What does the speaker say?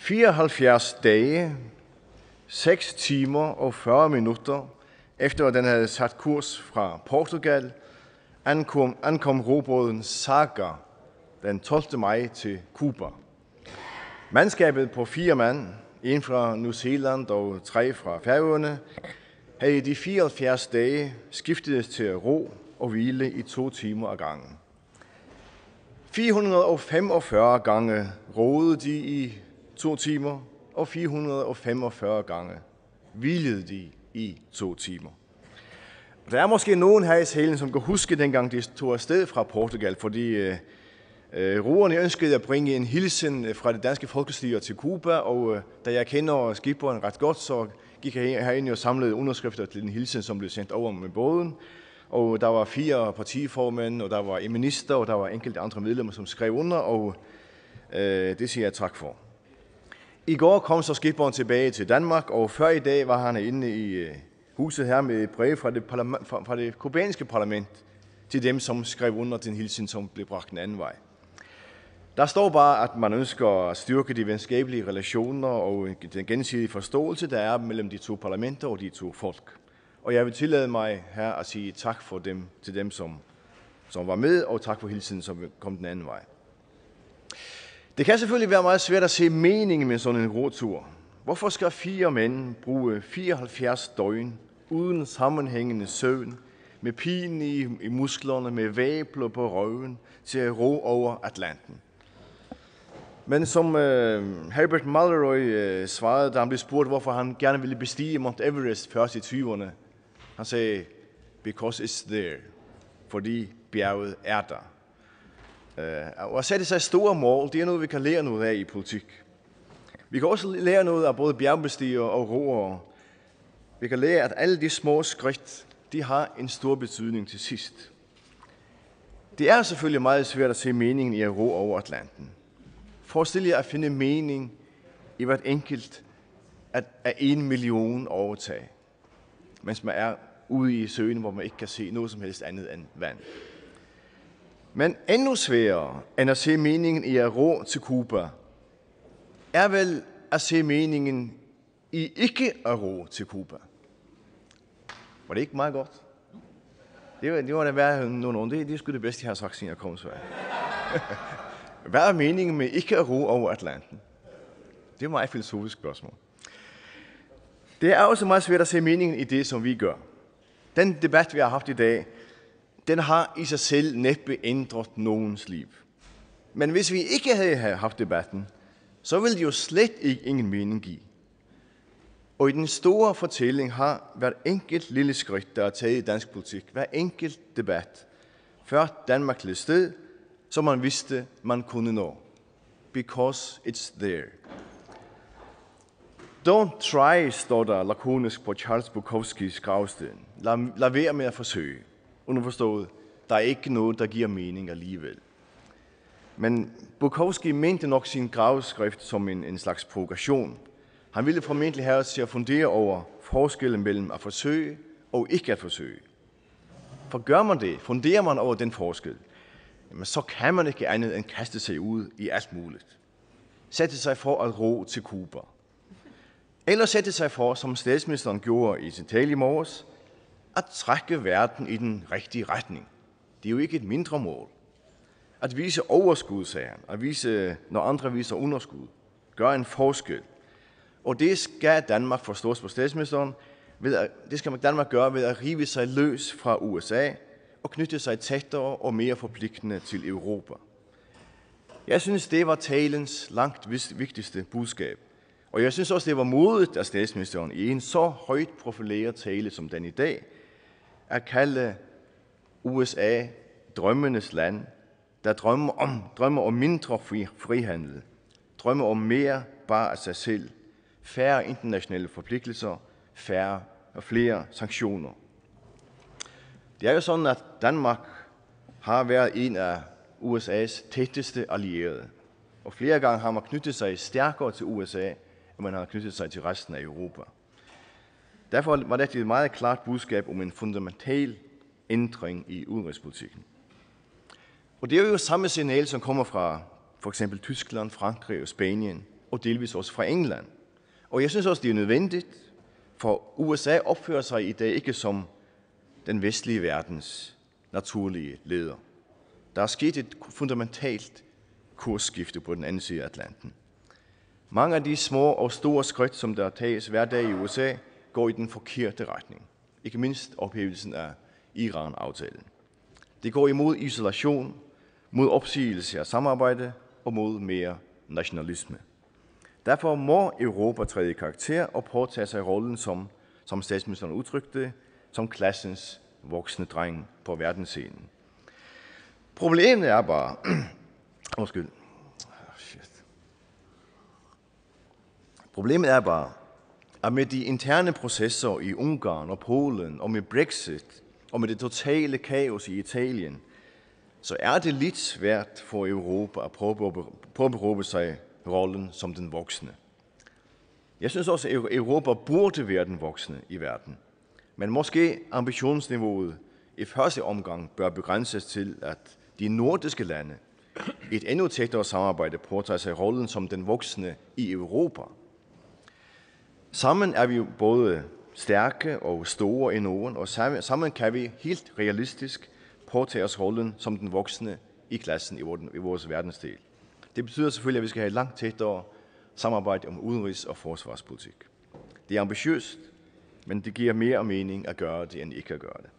74 dage, 6 timer og 40 minutter, efter at den havde sat kurs fra Portugal, ankom robåden Saga den 12. maj til Cuba. Mandskabet på 4 mand, en fra New Zealand og 3 fra Færøerne, havde i de 74 dage skiftet til at ro og hvile i 2 timer ad gangen. 445 gange roede de i 2 timer, og 445 gange hvilede de i 2 timer. Der er måske nogen her i salen, som kan huske dengang de tog afsted fra Portugal, fordi roerne ønskede at bringe en hilsen fra det danske folkestyre til Cuba, og da jeg kender skiperen ret godt, så gik jeg herind og samlede underskrifter til en hilsen, som blev sendt over med båden. Og der var 4 partiformænd, og der var en minister, og der var enkelte andre medlemmer, som skrev under, og det siger jeg tak for. I går kom så skiperen tilbage til Danmark, og før i dag var han inde i huset her med et brev fra det kubanske parlament til dem, som skrev under den hilsen, som blev bragt den anden vej. Der står bare, at man ønsker at styrke de venskabelige relationer og den gensidige forståelse, der er mellem de 2 parlamenter og de 2 folk. Og jeg vil tillade mig her at sige tak for dem, til dem, som var med, og tak for hilsen, som kom den anden vej. Det kan selvfølgelig være meget svært at se meningen med sådan en rotur. Hvorfor skal 4 mænd bruge 74 døgn uden sammenhængende søvn, med pine i musklerne, med væbler på røven, til at ro over Atlanten? Men som Herbert Mallory svarede, da han blev spurgt, hvorfor han gerne ville bestige Mount Everest først i 20'erne, han sagde, because it's there, fordi bjerget er der. Og at sætte sig store mål, det er noget, vi kan lære noget af i politik. Vi kan også lære noget af både bjergbestigere og roere. Vi kan lære, at alle de små skridt, de har en stor betydning til sidst. Det er selvfølgelig meget svært at se meningen i at ro over Atlanten. Forestil jer at finde mening i hvert enkelt af 1 million overtag, mens man er ude i søen, hvor man ikke kan se noget som helst andet end vand. Men endnu sværere end at se meningen i at ro til Cuba, er vel at se meningen i ikke at ro til Cuba. Var det ikke meget godt? Det var da værd nogen. Det er sgu det bedste, jeg har sagt, siden jeg kom så. Hvad er meningen med ikke at ro over Atlanten? Det er et meget filosofisk spørgsmål. Det er også meget svært at se meningen i det, som vi gør. Den debat, vi har haft i dag, den har i sig selv næppe ændret nogens liv. Men hvis vi ikke havde haft debatten, så ville det jo slet ikke ingen mening give. Og i den store fortælling har hvert enkelt lille skridt, der er taget i dansk politik, hver enkelt debat, ført Danmark til et sted, som man vidste, man kunne nå. Because it's there. Don't try, står der lakonisk på Charles Bukowskis gravsten. Lad være med at forsøge. Underforstået, der er ikke noget, der giver mening alligevel. Men Bukowski mente nok sin gravskrift som en slags provokation. Han ville formentlig have os til at fundere over forskellen mellem at forsøge og ikke at forsøge. For gør man det, funderer man over den forskel, jamen så kan man ikke andet end kaste sig ud i alt muligt. Sætte sig for at ro til Cuba. Eller sætte sig for, som statsministeren gjorde i sin tale i morges, at trække verden i den rigtige retning. Det er jo ikke et mindre mål. At vise overskud, sagde han. At vise, når andre viser underskud. Gør en forskel. Og det skal Danmark, forstås på statsministeren, det skal Danmark gøre ved at rive sig løs fra USA og knytte sig tættere og mere forpligtende til Europa. Jeg synes, det var talens langt vigtigste budskab. Og jeg synes også, det var modigt af statsministeren i en så højt profileret tale som den i dag, at kalde USA drømmenes land, der drømmer om mindre frihandel, drømmer om mere bare af sig selv, færre internationale forpligtelser, færre og flere sanktioner. Det er jo sådan, at Danmark har været en af USA's tætteste allierede, og flere gange har man knyttet sig stærkere til USA, end man har knyttet sig til resten af Europa. Derfor var det et meget klart budskab om en fundamental ændring i udenrigspolitikken. Og det er jo samme signal, som kommer fra for eksempel Tyskland, Frankrig og Spanien, og delvis også fra England. Og jeg synes også, det er nødvendigt, for USA opfører sig i dag ikke som den vestlige verdens naturlige leder. Der er sket et fundamentalt kursskifte på den anden side af Atlanten. Mange af de små og store skridt, som der tages hver dag i USA, går i den forkerte retning. Ikke mindst ophævelsen af Iran-aftalen. Det går imod isolation, mod opsigelse af samarbejde og mod mere nationalisme. Derfor må Europa træde i karakter og påtage sig rollen som statsministeren udtrykte, som klassens voksne dreng på verdensscenen. Problemet er bare... Problemet er bare, at med de interne processer i Ungarn og Polen, og med Brexit, og med det totale kaos i Italien, så er det lidt svært for Europa at påberåbe sig rollen som den voksne. Jeg synes også, at Europa burde være den voksne i verden. Men måske ambitionsniveauet i første omgang bør begrænses til, at de nordiske lande i et endnu tættere samarbejde påtager sig rollen som den voksne i Europa. Sammen er vi både stærke og store i Norden, og sammen kan vi helt realistisk påtage os rollen som den voksne i klassen i vores verdensdel. Det betyder selvfølgelig, at vi skal have et langt tættere samarbejde om udenrigs- og forsvarspolitik. Det er ambitiøst, men det giver mere mening at gøre det, end ikke at gøre det.